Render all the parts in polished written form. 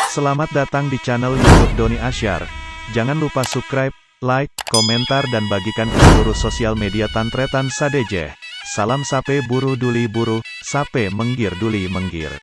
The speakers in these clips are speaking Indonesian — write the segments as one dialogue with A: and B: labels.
A: Selamat datang di channel YouTube Doni Asyar. Jangan lupa subscribe, like, komentar dan bagikan ke seluruh sosial media Tantretan Sadejeh. Salam sape buru duli buru, sape menggir duli menggir.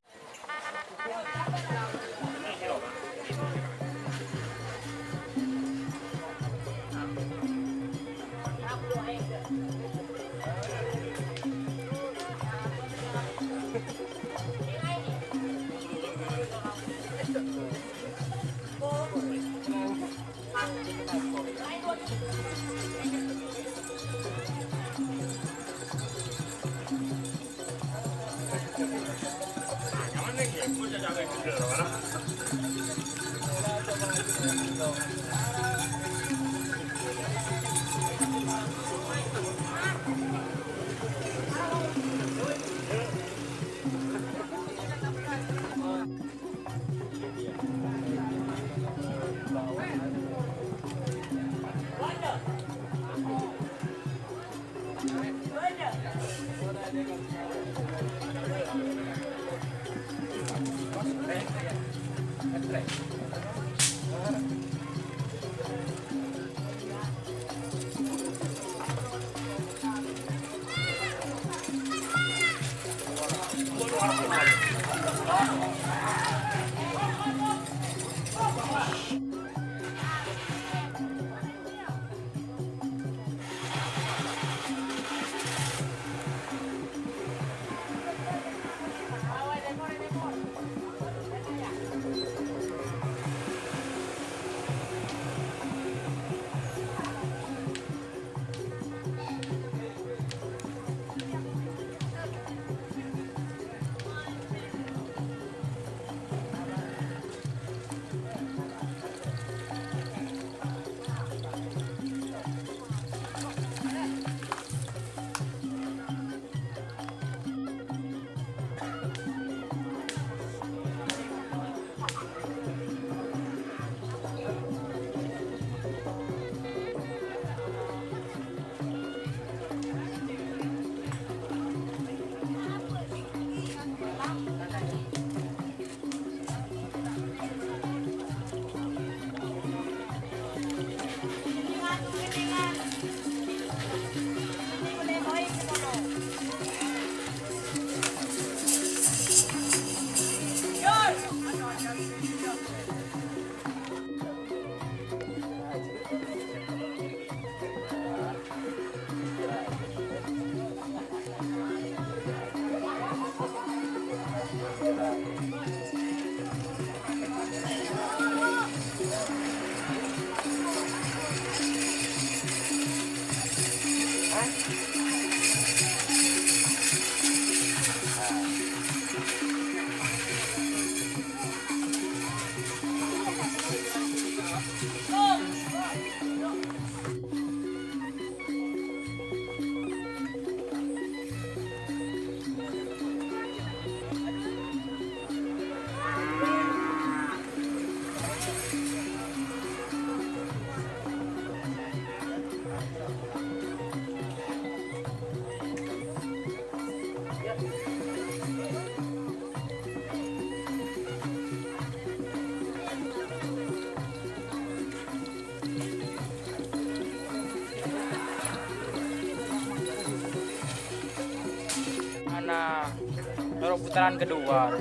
B: Baru putaran kedua.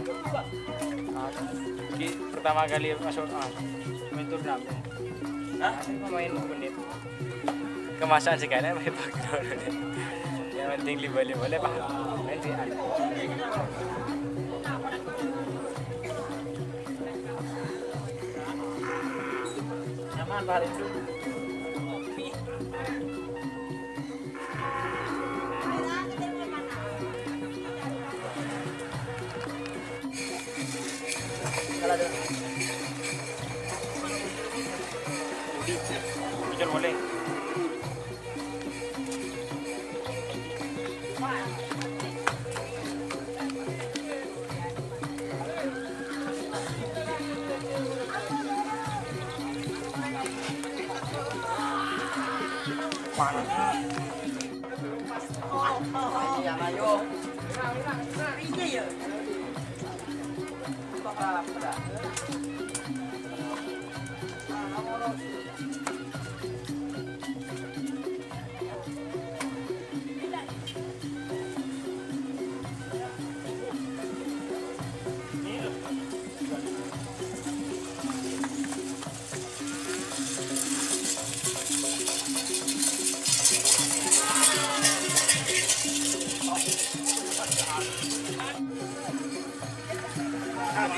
B: Pertama kali masuk main turnamen. Main menit. Kemasan sih kayaknya main bagus. Yang penting liba-liba boleh pak. Main sih ada. Nyaman pak itu. Boleh.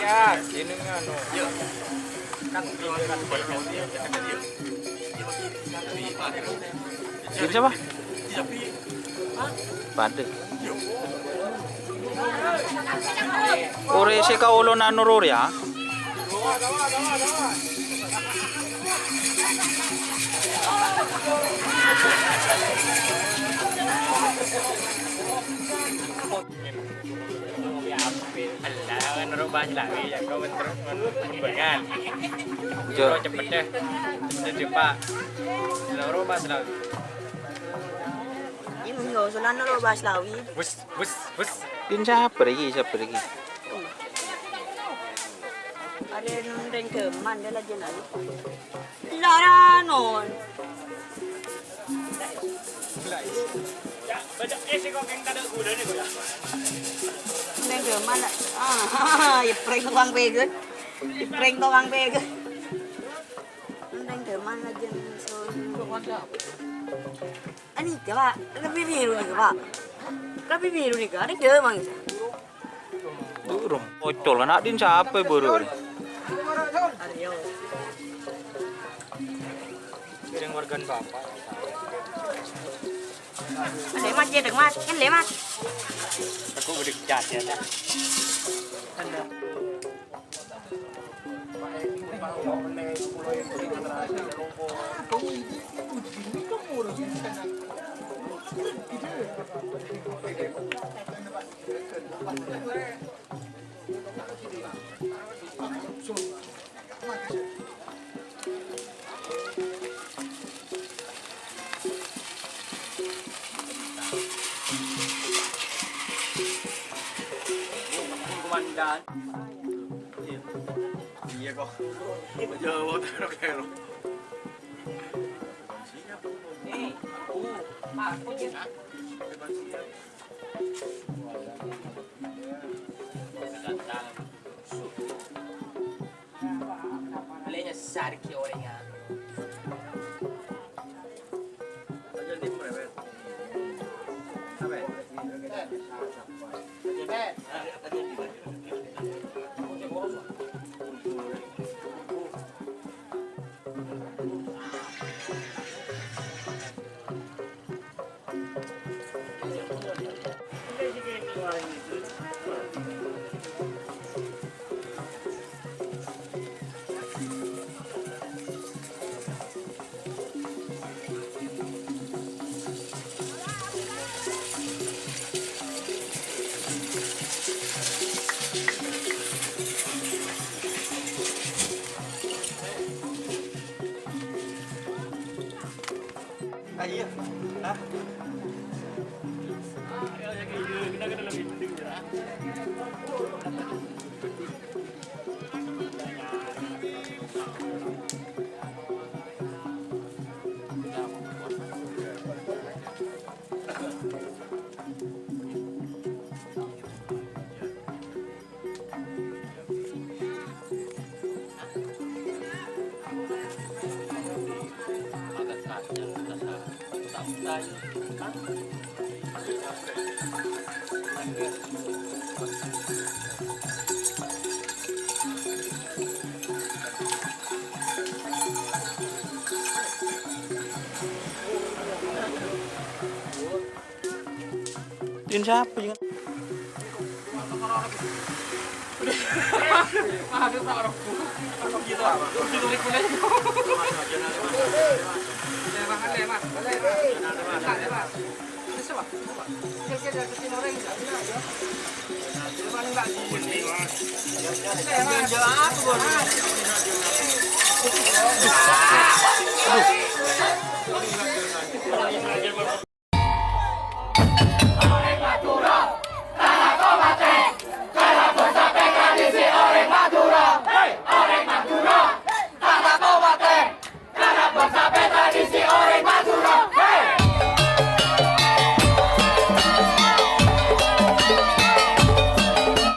B: Ya, ini nganu. Kan siapa? Pade. Ore se kaulo na nurur ya. Kan rubah lagi ya kau menurunkan. Jo cepet deh. Jadi Pak. Rubah selalu.
C: Ini enggak usah nano lo bahas lawi.
B: Bus. Din siapa lagi?
C: Ada nundeng teman dia lagi nari. Laranon.
B: Ya, baca si kok yang tadi udah nih kok ya.
C: Nundeng teman lah. Ya prank tukang begal. Di prank tukang begal. Nundeng teman lagi so. Ani Pak, lebih biru nih Pak. Lebih biru nih Kak. Ini dia mang.
B: Durung. Ocol anak din siapa baru?
C: Ayo.
B: Yang wargan bapak.
C: Lemat ya dek Mas, kan lemat.
B: Aku udah cat ya. Komandan. Iya kok. Jawab terus kayak Alenya sarki orangnya. Jadi merewet. Sampai. Iya. Hah? Kita lebih penting ya. Din siapa ya?